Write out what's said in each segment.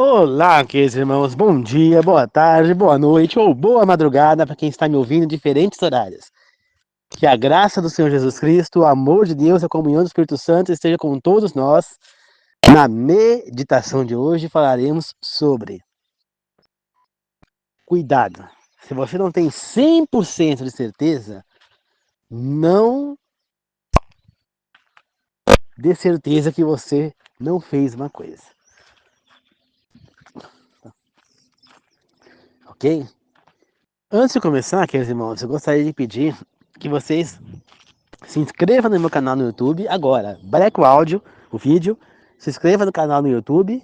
Olá, queridos irmãos, bom dia, boa tarde, boa noite ou boa madrugada para quem está me ouvindo em diferentes horários. Que a graça do Senhor Jesus Cristo, o amor de Deus e a comunhão do Espírito Santo esteja com todos nós. Na meditação de hoje falaremos sobre cuidado. Se você não tem 100% de certeza, não dê certeza que você não fez uma coisa. Ok? Antes de começar, queridos irmãos, eu gostaria de pedir que vocês se inscreva no meu canal no YouTube agora. Breca o áudio, o vídeo. Se inscreva no canal no YouTube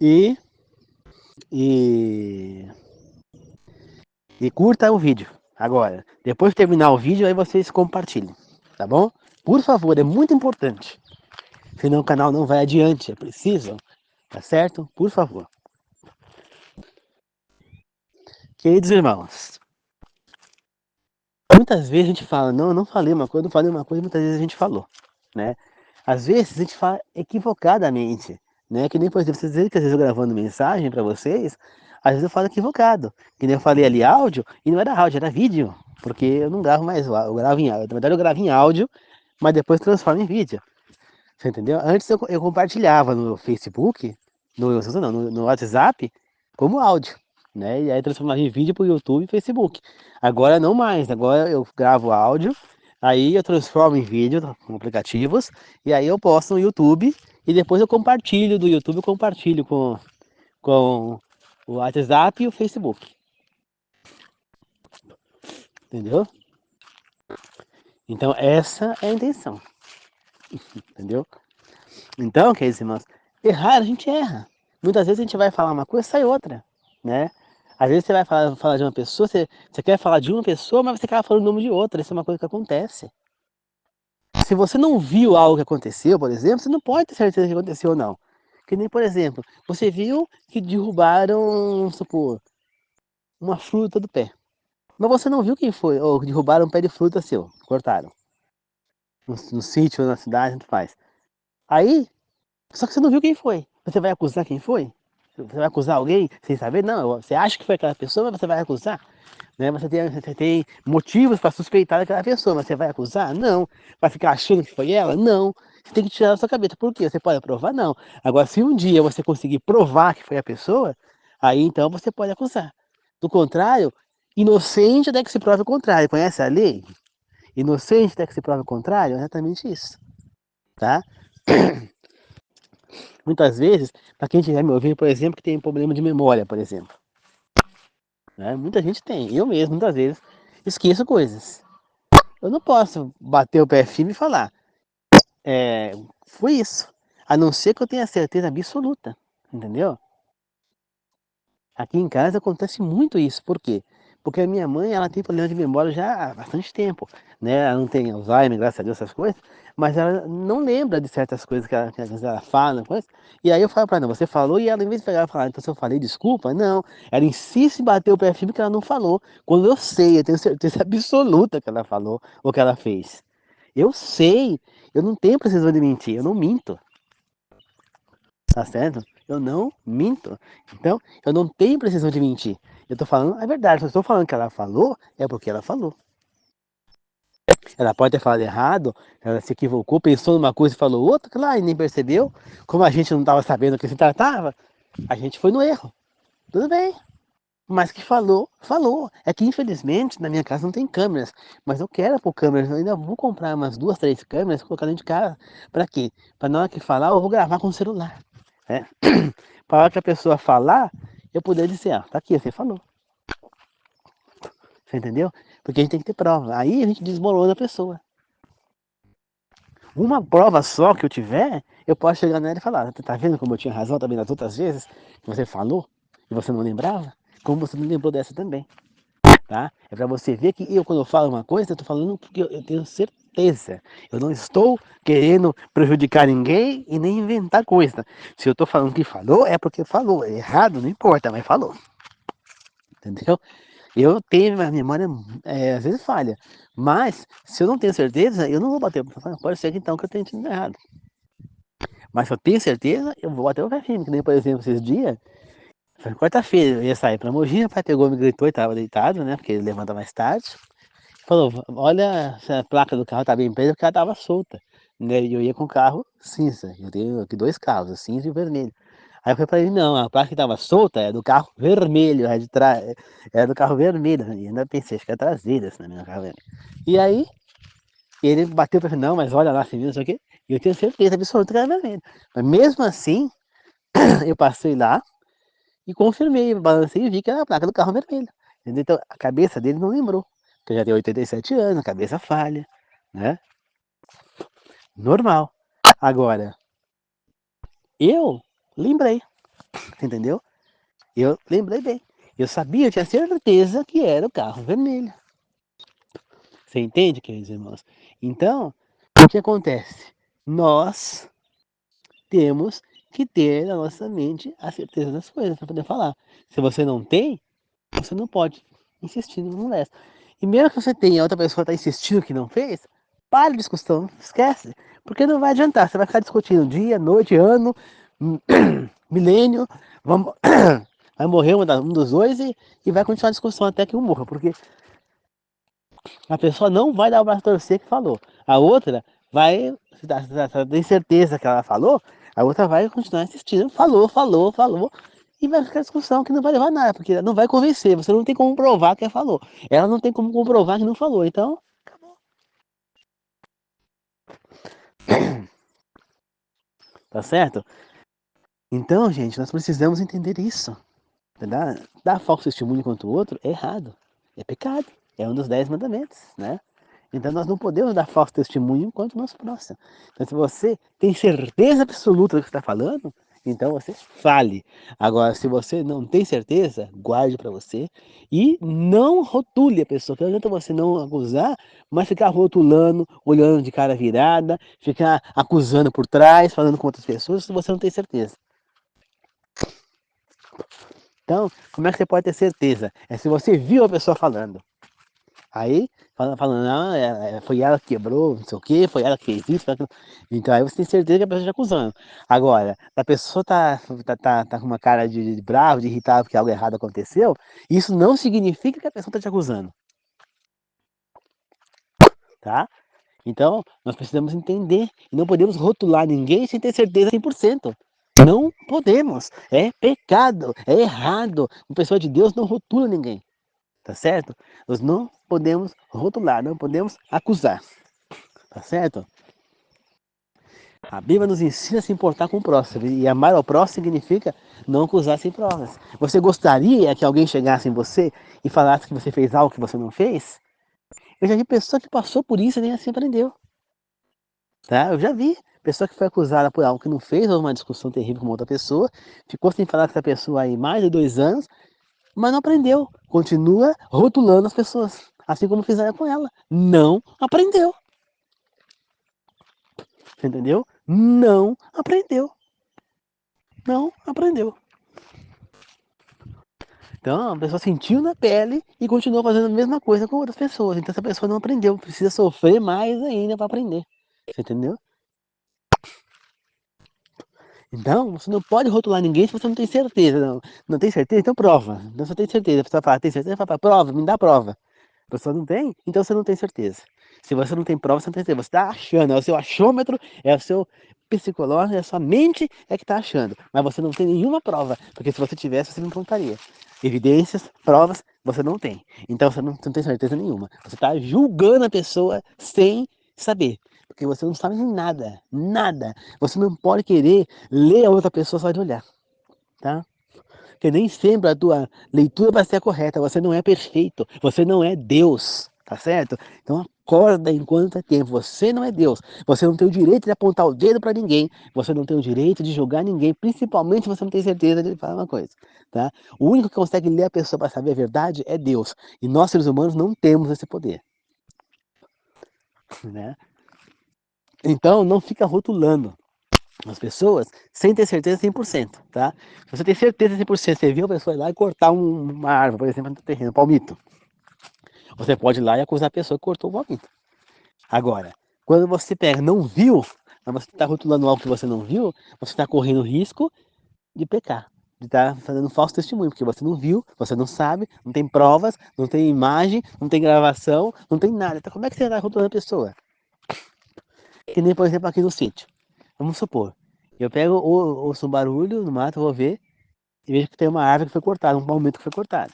e, e, e curta o vídeo agora. Depois de terminar o vídeo, aí vocês compartilhem, tá bom? Por favor, é muito importante. Senão o canal não vai adiante. É preciso, tá certo? Por favor. Queridos irmãos, muitas vezes a gente fala, não, eu não falei uma coisa, não falei uma coisa, muitas vezes a gente falou, né? Às vezes a gente fala equivocadamente, né? Que nem, por exemplo, vocês dizem que às vezes eu gravando mensagem para vocês, às vezes eu falo equivocado. Que nem eu falei ali áudio, e não era áudio, era vídeo. Porque eu não gravo mais, eu gravo em áudio. Na verdade eu gravo em áudio, mas depois transformo em vídeo. Você entendeu? Antes eu compartilhava no Facebook, no WhatsApp, como áudio, né? E aí transformava em vídeo para o YouTube e Facebook. Agora não mais, agora eu gravo áudio, aí eu transformo em vídeo com aplicativos, e aí eu posto no YouTube, e depois eu compartilho do YouTube, eu compartilho com o WhatsApp e o Facebook. Entendeu? Então essa é a intenção, entendeu? Então, queridos irmãos, errar a gente erra. Muitas vezes a gente vai falar uma coisa e sai outra, né? Às vezes você vai falar de uma pessoa, você quer falar de uma pessoa, mas você acaba falando o nome de outra. Isso é uma coisa que acontece. Se você não viu algo que aconteceu, por exemplo, você não pode ter certeza que aconteceu ou não. Que nem, por exemplo, você viu que derrubaram, vamos supor, uma fruta do pé. Mas você não viu quem foi, ou derrubaram um pé de fruta seu, cortaram. No sítio, na cidade, tanto faz. Aí, só que você não viu quem foi. Você vai acusar quem foi? Você vai acusar alguém sem saber? Não, você acha que foi aquela pessoa, mas você vai acusar? Né? Você tem motivos para suspeitar daquela pessoa, mas você vai acusar? Não. Vai ficar achando que foi ela? Não. Você tem que tirar da sua cabeça. Por quê? Você pode provar? Não. Agora, se um dia você conseguir provar que foi a pessoa, aí então você pode acusar. Do contrário, inocente até que se prove o contrário. Conhece a lei? Inocente até que se prove o contrário? É exatamente isso. Tá? Muitas vezes, para quem estiver me ouvindo, por exemplo, que tem problema de memória, por exemplo. Né? Muita gente tem. Eu mesmo, muitas vezes, esqueço coisas. Eu não posso bater o pé firme e falar, é, foi isso. A não ser que eu tenha certeza absoluta. Entendeu? Aqui em casa acontece muito isso. Por quê? Porque a minha mãe, ela tem problema de memória já há bastante tempo, né? Ela não tem Alzheimer, graças a Deus, essas coisas, mas ela não lembra de certas coisas que ela fala, coisa. E aí eu falo para ela, não, você falou, e ela, em vez de pegar e falar, então se eu falei, desculpa, não. Ela insiste em bater o pé firme que ela não falou, quando eu sei, eu tenho certeza absoluta que ela falou ou que ela fez. Eu sei, eu não tenho precisão de mentir, eu não minto. Tá certo? Eu não minto. Então, eu não tenho precisão de mentir. Eu tô falando a verdade. Se eu estou falando que ela falou, é porque ela falou. Ela pode ter falado errado, ela se equivocou, pensou numa coisa e falou outra, claro, e nem percebeu. Como a gente não estava sabendo o que se tratava, a gente foi no erro. Tudo bem. Mas que falou, falou. É que infelizmente na minha casa não tem câmeras. Mas eu quero pôr câmeras. Eu ainda vou comprar umas 2, 3 câmeras, colocar dentro de casa. Para quê? Para na hora que falar, eu vou gravar com o celular. Né? Para hora que a pessoa falar, eu poder dizer, ah, tá aqui, você falou. Você entendeu? Porque a gente tem que ter prova. Aí a gente desmorona a pessoa. Uma prova só que eu tiver, eu posso chegar nela e falar, tá vendo como eu tinha razão também nas outras vezes que você falou e você não lembrava? Como você não lembrou dessa também, tá? É para você ver que eu, quando eu falo uma coisa, eu tô falando porque eu tenho certeza. Eu não estou querendo prejudicar ninguém e nem inventar coisa. Se eu tô falando que falou, é porque falou. É errado, não importa, mas falou. Entendeu? Eu tenho a memória, às vezes falha, mas se eu não tenho certeza, eu não vou bater. Pode ser que então que eu tenha entendido errado. Mas se eu tenho certeza, eu vou até o pé firme, que nem, por exemplo, esses dias, foi quarta-feira, eu ia sair pra Mogi, o pai pegou, me gritou e tava deitado, né, porque ele levanta mais tarde. Falou, olha se a placa do carro tá bem presa, porque ela tava solta. Né? E eu ia com o carro cinza. Eu tenho aqui dois carros, o cinza e o vermelho. Aí eu falei pra ele, não, a placa que tava solta é do carro vermelho, é de trás, é do carro vermelho. E ainda pensei, acho que é traseira esse meu carro vermelho. E aí, ele bateu pra mim, não, mas olha lá, você viu, não sei o quê. E eu tenho certeza absoluta que era vermelho. Mas mesmo assim, eu passei lá e confirmei, balancei e vi que era a placa do carro vermelho. Entendeu? Então, a cabeça dele não lembrou. Porque já tem 87 anos, a cabeça falha, né? Normal. Agora, eu lembrei, entendeu? Eu lembrei bem. Eu sabia, eu tinha certeza que era o carro vermelho. Você entende, queridos irmãos? Então, o que acontece? Nós temos que ter na nossa mente a certeza das coisas para poder falar. Se você não tem, você não pode insistir no conversa. E mesmo que você tenha, a outra pessoa está insistindo que não fez, para a discussão, esquece. Porque não vai adiantar, você vai ficar discutindo dia, noite, ano, milênio, vamos, vai morrer um dos dois e vai continuar a discussão até que um morra, porque a pessoa não vai dar o braço a torcer que falou. A outra vai, se tem certeza que ela falou, a outra vai continuar insistindo, falou, e vai ficar discussão que não vai levar a nada, porque não vai convencer, você não tem como provar que ela falou. Ela não tem como comprovar que não falou, então, tá certo? Então, gente, nós precisamos entender isso. Dar falso testemunho contra o outro é errado, é pecado, é um dos 10 mandamentos, né? Então nós não podemos dar falso testemunho contra o nosso próximo. Então se você tem certeza absoluta do que está falando, então você fale. Agora, se você não tem certeza, guarde para você e não rotule a pessoa. Porque não adianta você não acusar, mas ficar rotulando, olhando de cara virada, ficar acusando por trás, falando com outras pessoas, se você não tem certeza. Então, como é que você pode ter certeza? É se você viu a pessoa falando. Aí, falando, não, foi ela que quebrou, não sei o que, foi ela que fez isso, foi aquilo. Então aí você tem certeza que a pessoa está acusando. Agora, a pessoa tá com uma cara de bravo, de irritado porque algo errado aconteceu, isso não significa que a pessoa está te acusando, tá? Então, nós precisamos entender e não podemos rotular ninguém sem ter certeza 100%. Não podemos, é pecado, é errado. Uma pessoa de Deus não rotula ninguém. Tá certo? Nós não podemos rotular, não podemos acusar, tá certo? A Bíblia nos ensina a se importar com o próximo, e amar ao próximo significa não acusar sem provas. Você gostaria que alguém chegasse em você e falasse que você fez algo que você não fez? Eu já vi pessoa que passou por isso e nem assim aprendeu, tá? Eu já vi pessoa que foi acusada por algo que não fez, houve uma discussão terrível com uma outra pessoa, ficou sem falar com essa pessoa aí mais de 2 anos, mas não aprendeu. Continua rotulando as pessoas, assim como fizeram com ela. Não aprendeu. Entendeu? Não aprendeu. Não aprendeu. Então, a pessoa sentiu na pele e continuou fazendo a mesma coisa com outras pessoas. Então, essa pessoa não aprendeu. Precisa sofrer mais ainda para aprender. Você entendeu? Então, você não pode rotular ninguém se você não tem certeza. Não, não tem certeza? Então prova. Então, você tem certeza. A pessoa fala, tem certeza? Fala, prova, me dá prova. A pessoa não tem, então você não tem certeza. Se você não tem prova, você não tem certeza. Você está achando, é o seu achômetro, é o seu psicológico, é a sua mente é que está achando. Mas você não tem nenhuma prova, porque se você tivesse, você não contaria. Evidências, provas, você não tem. Então você não tem certeza nenhuma. Você está julgando a pessoa sem saber. Porque você não sabe de nada, nada. Você não pode querer ler a outra pessoa só de olhar, tá? Porque nem sempre a tua leitura vai ser a correta. Você não é perfeito. Você não é Deus. Tá certo? Então acorda enquanto é tempo. Você não é Deus. Você não tem o direito de apontar o dedo para ninguém. Você não tem o direito de julgar ninguém. Principalmente se você não tem certeza de falar uma coisa. Tá? O único que consegue ler a pessoa para saber a verdade é Deus. E nós, seres humanos, não temos esse poder. Né? Então não fica rotulando as pessoas sem ter certeza 100%, tá? Se você tem certeza 100%, você viu a pessoa ir lá e cortar uma árvore, por exemplo, no terreno, um palmito. Você pode ir lá e acusar a pessoa que cortou o palmito. Agora, quando você pega, não viu Mas você está rotulando algo que você não viu, você está correndo risco de pecar, de estar fazendo falso testemunho, porque você não viu, você não sabe, não tem provas, não tem imagem, não tem gravação, não tem nada. Então como é que você está rotulando a pessoa? Que nem, por exemplo, aqui no sítio. Vamos supor, eu pego, ouço um barulho no mato, vou ver, e vejo que tem uma árvore que foi cortada, um palmito que foi cortado.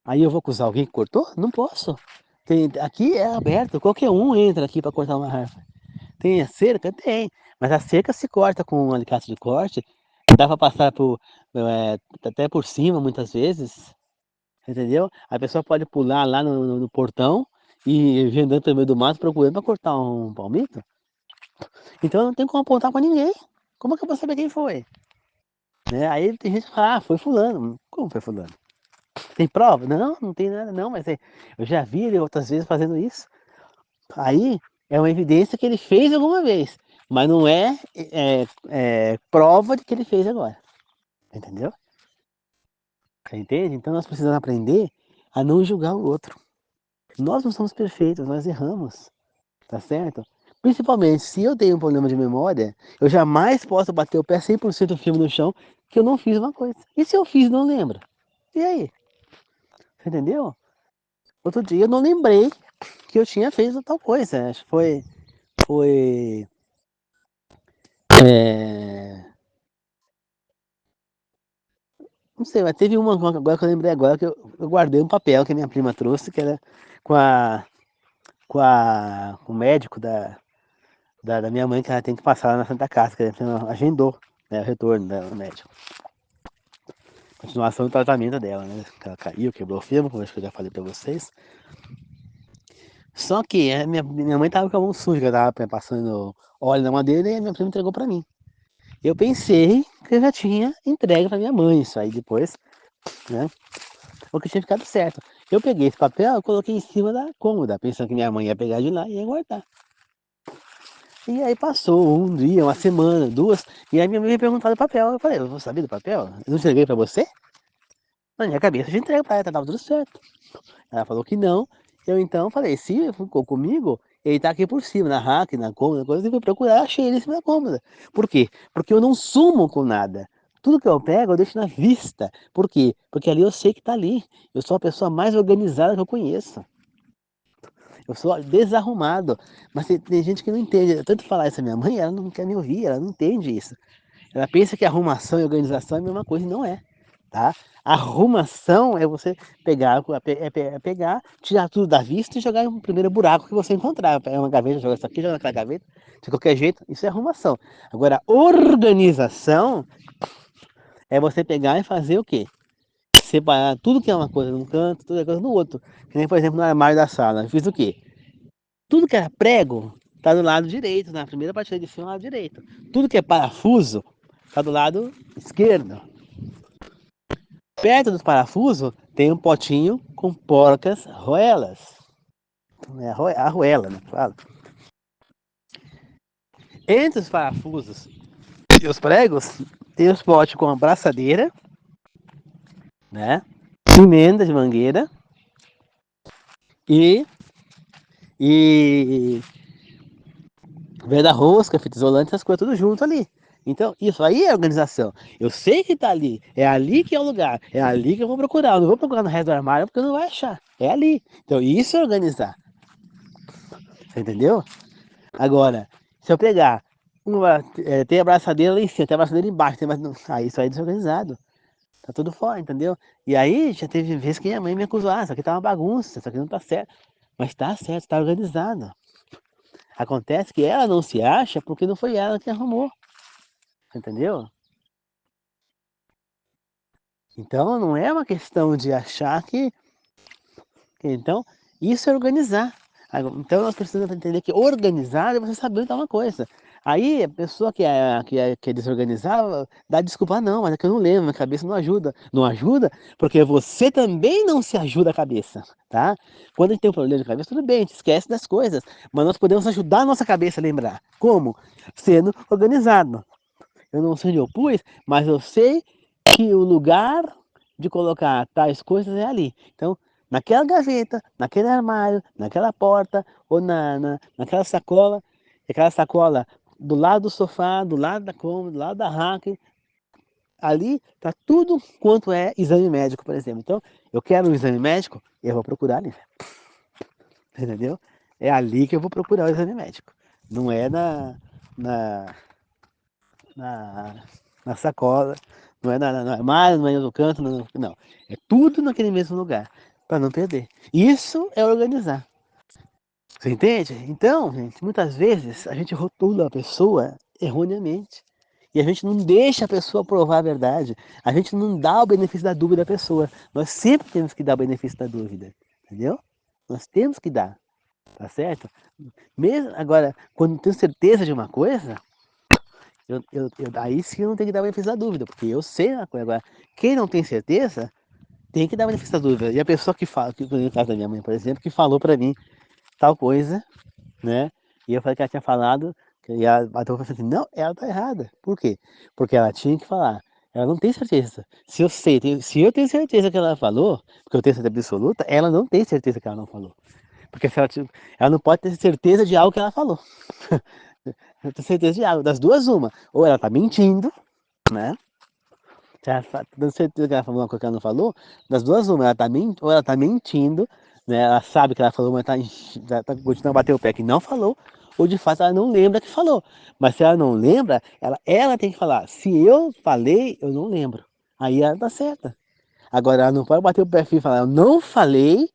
Aí eu vou acusar alguém que cortou? Não posso. Aqui é aberto, qualquer um entra aqui para cortar uma árvore. Tem a cerca? Tem. Mas a cerca se corta com um alicate de corte, dá para passar até por cima muitas vezes, entendeu? A pessoa pode pular lá no portão e vir andando pelo meio do mato procurando para cortar um palmito. Então não tem como apontar para ninguém. Como é que eu vou saber quem foi? Né? Aí tem gente que fala, ah, foi fulano. Como foi fulano? Tem prova? Não, não tem nada não, mas eu já vi ele outras vezes fazendo isso. Aí é uma evidência que ele fez alguma vez, mas não é prova de que ele fez agora. Entendeu? Você entende? Então nós precisamos aprender a não julgar o outro. Nós não somos perfeitos, nós erramos, tá certo? Principalmente se eu tenho um problema de memória, eu jamais posso bater o pé 100% firme no chão que eu não fiz uma coisa. E se eu fiz e não lembro? E aí? Você entendeu? Outro dia eu não lembrei que eu tinha feito tal coisa. Acho que foi é, não sei, mas teve uma agora que eu lembrei agora que eu guardei um papel que a minha prima trouxe, que era com a, com o médico da minha mãe, que ela tem que passar lá na Santa Casa, que ela agendou, né, o retorno do médico. Continuação do tratamento dela, né? Que ela caiu, quebrou o fêmur, como acho que eu já falei pra vocês. Só que a minha mãe tava com a mão suja, que ela tava passando óleo na madeira e a minha prima entregou pra mim. Eu pensei que eu já tinha entregue pra minha mãe isso aí depois, né? Porque tinha ficado certo. Eu peguei esse papel e coloquei em cima da cômoda, pensando que minha mãe ia pegar de lá e ia guardar. E aí passou um dia, uma semana, duas, e aí minha mãe me perguntou do papel. Eu falei, eu vou saber do papel? Eu não entreguei pra você? Na minha cabeça eu já entreguei pra ela, tava tudo certo. Ela falou que não. Eu então falei, se ficou comigo, ele tá aqui por cima, na rack, na cômoda, coisa, eu fui procurar, achei ele em cima da cômoda. Por quê? Porque eu não sumo com nada. Tudo que eu pego, eu deixo na vista. Por quê? Porque ali eu sei que tá ali. Eu sou a pessoa mais organizada que eu conheço. Eu sou desarrumado. Mas tem gente que não entende. Eu tento falar isso à minha mãe, ela não quer me ouvir, ela não entende isso. Ela pensa que arrumação e organização é a mesma coisa, e não é. Tá? Arrumação é você pegar, tirar tudo da vista e jogar no primeiro buraco que você encontrar. Pega uma gaveta, joga isso aqui, joga naquela gaveta, de qualquer jeito, isso é arrumação. Agora, organização é você pegar e fazer o quê? Separar tudo que é uma coisa num canto, tudo que é coisa no outro. Que nem, por exemplo, no armário da sala. Eu fiz o quê? Tudo que era prego tá do lado direito, na primeira prateleira de cima, do lado direito. Tudo que é parafuso tá do lado esquerdo. Perto dos parafusos tem um potinho com porcas arruelas. É a arruela, né? Fala. Entre os parafusos e os pregos tem os potes com a braçadeira, né? Emenda de mangueira e, e veda-rosca, fita isolante, essas coisas tudo junto ali. Então, isso aí é organização. Eu sei que tá ali, é ali que é o lugar, é ali que eu vou procurar. Eu não vou procurar no resto do armário porque eu não vai achar. É ali. Então, isso é organizar. Você entendeu? Agora, se eu pegar tem a braçadeira lá em cima, tem a braçadeira embaixo, aí isso aí é desorganizado. Tá tudo fora, entendeu? E aí já teve vezes que minha mãe me acusou, ah, isso aqui tá uma bagunça, isso aqui não tá certo. Mas tá certo, tá organizado. Acontece que ela não se acha porque não foi ela que arrumou, entendeu? Então não é uma questão de achar que. Então, isso é organizar. Então nós precisamos entender que organizar é você saber onde está uma coisa. Aí a pessoa que é desorganizada dá desculpa, ah, não, mas é que eu não lembro, minha cabeça não ajuda. Não ajuda porque você também não se ajuda a cabeça, tá? Quando a gente tem um problema de cabeça, tudo bem, a gente esquece das coisas, mas nós podemos ajudar a nossa cabeça a lembrar. Como? Sendo organizado. Eu não sei onde eu pus, mas eu sei que o lugar de colocar tais coisas é ali. Então, naquela gaveta, naquele armário, naquela porta ou naquela sacola, aquela sacola do lado do sofá, do lado da cama, do lado da rack, ali tá tudo quanto é exame médico, por exemplo. Então, eu quero um exame médico, eu vou procurar ali, entendeu? É ali que eu vou procurar o exame médico. Não é na, na, na sacola, não é no armário, não é no canto, não. É tudo naquele mesmo lugar, para não perder. Isso é organizar. Você entende? Então, gente, muitas vezes a gente rotula a pessoa erroneamente. E a gente não deixa a pessoa provar a verdade. A gente não dá o benefício da dúvida à pessoa. Nós sempre temos que dar o benefício da dúvida. Entendeu? Nós temos que dar. Tá certo? Mesmo agora, quando eu tenho certeza de uma coisa, aí sim eu não tenho que dar o benefício da dúvida, porque eu sei uma coisa. Agora, quem não tem certeza, tem que dar o benefício da dúvida. E a pessoa que fala, que no caso da minha mãe, por exemplo, que falou pra mim tal coisa, né? E eu falei que ela tinha falado, e ela bateu e falou assim, não, ela tá errada. Por quê? Porque ela tinha que falar. Ela não tem certeza. Se eu sei, se eu tenho certeza que ela falou, porque eu tenho certeza absoluta, ela não tem certeza que ela não falou. Porque se ela, ela não pode ter certeza de algo que ela falou. Eu tenho certeza de algo. Das duas, uma. Ou ela tá mentindo, né? Se ela tá dando certeza que ela falou uma coisa que ela não falou, das duas, uma. Ela tá ou ela tá mentindo, né? Ela sabe que ela falou, mas tá continuando a bater o pé que não falou, ou de fato ela não lembra que falou. Mas se ela não lembra, ela tem que falar. Se eu falei, eu não lembro. Aí ela tá certa. Agora ela não pode bater o pé e falar, eu não falei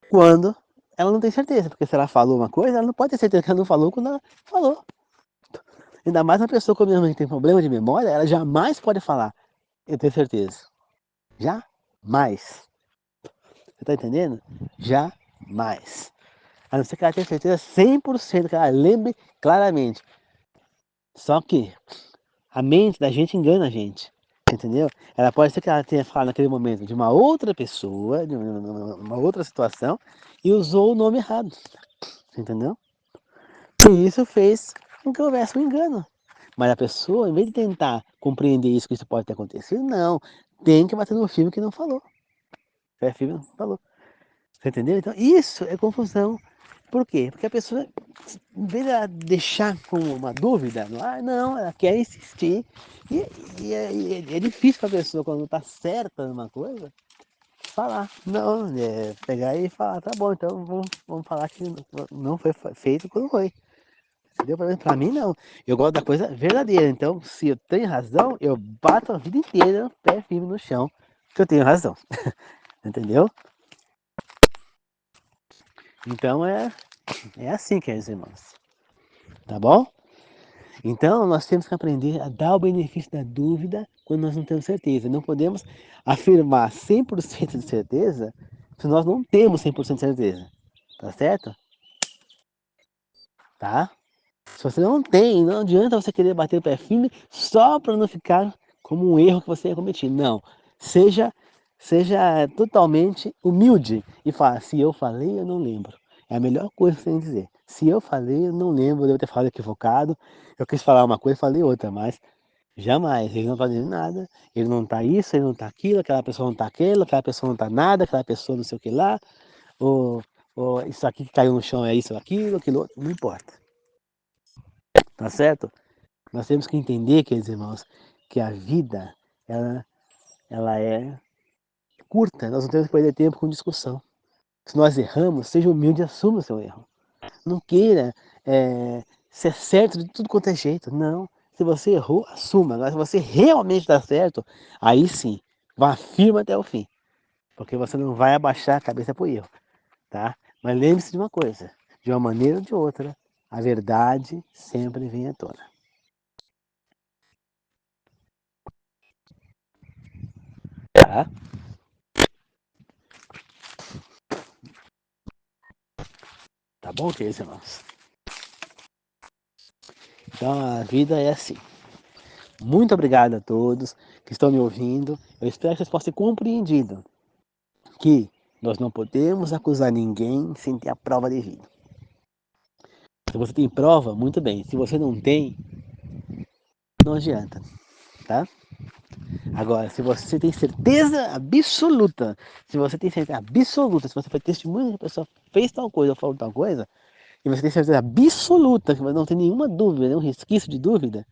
quando ela não tem certeza. Porque se ela falou uma coisa, ela não pode ter certeza que ela não falou quando ela falou. Ainda mais uma pessoa como a minha mãe que tem problema de memória, ela jamais pode falar, eu tenho certeza. Jamais. Você tá entendendo? Jamais. A não ser que ela tenha certeza 100% que ela lembre claramente. Só que a mente da gente engana a gente. Entendeu? Ela pode ser que ela tenha falado naquele momento de uma outra pessoa, de uma outra situação, e usou o nome errado. Entendeu? E isso fez com que houvesse um engano. Mas a pessoa, em vez de tentar compreender isso, que isso pode ter acontecido, não. Tem que bater no filme que não falou. É filme que não falou. Você entendeu? Então, isso é confusão. Por quê? Porque a pessoa, em vez de ela deixar como uma dúvida, não, ela quer insistir. E é difícil para a pessoa, quando está certa numa coisa, falar. Não, pegar e falar, tá bom, então vamos falar que não foi feito quando foi. Entendeu? Pra mim, não. Eu gosto da coisa verdadeira. Então, se eu tenho razão, eu bato a vida inteira, pé firme no chão, que eu tenho razão. Entendeu? Então, é assim, queridos irmãos. Tá bom? Então, nós temos que aprender a dar o benefício da dúvida quando nós não temos certeza. Não podemos afirmar 100% de certeza se nós não temos 100% de certeza. Tá certo? Tá? Se você não tem, não adianta você querer bater o pé firme só para não ficar como um erro que você ia cometer. Não. Seja, seja totalmente humilde e fala, se eu falei, eu não lembro. É a melhor coisa que você tem que dizer. Se eu falei, eu não lembro, eu devo ter falado equivocado. Eu quis falar uma coisa e falei outra, mas jamais. Ele não está dizendo nada, ele não está isso, ele não está aquilo, aquela pessoa não está aquilo, aquela pessoa não está nada, aquela pessoa não sei o que lá, ou, ou isso aqui que caiu no chão é isso, aquilo outro, não importa. Tá certo? Nós temos que entender, queridos irmãos, que a vida, ela é curta, nós não temos que perder tempo com discussão. Se nós erramos, seja humilde e assuma o seu erro. Não queira ser certo de tudo quanto é jeito, não. Se você errou, assuma. Agora, se você realmente está certo, aí sim, vá firme até o fim. Porque você não vai abaixar a cabeça por erro, tá? Mas lembre-se de uma coisa, de uma maneira ou de outra, a verdade sempre vem à tona. Tá? Tá bom, queridos irmãos? Então a vida é assim. Muito obrigado a todos que estão me ouvindo. Eu espero que vocês possam ter compreendido que nós não podemos acusar ninguém sem ter a prova devida. Se você tem prova, muito bem. Se você não tem, não adianta, tá? Agora, se você tem certeza absoluta, se você tem certeza absoluta, se você foi testemunha que a pessoa fez tal coisa ou falou tal coisa, e você tem certeza absoluta, que não tem nenhuma dúvida, nenhum resquício de dúvida,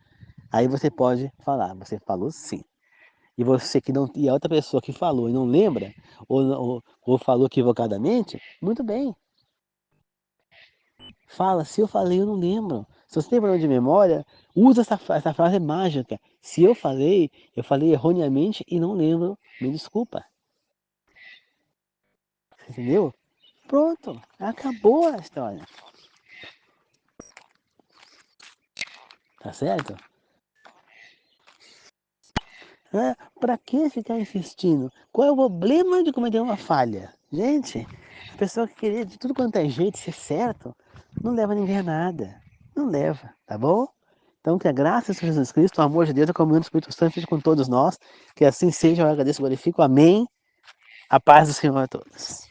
aí você pode falar, você falou sim. E você que não, e a outra pessoa que falou e não lembra, ou falou equivocadamente, muito bem. Fala, se eu falei, eu não lembro. Se você tem problema de memória, usa essa frase mágica. Se eu falei erroneamente e não lembro, me desculpa. Entendeu? Pronto, acabou a história. Tá certo? É, pra que ficar insistindo? Qual é o problema de cometer uma falha? Gente, a pessoa que queria de tudo quanto é jeito ser certo, não leva ninguém a nada. Não leva, tá bom? Então, que a graça de Jesus Cristo, o amor de Deus, a comunhão do Espírito Santo seja com todos nós. Que assim seja, eu agradeço, glorifico. Amém. A paz do Senhor a todos.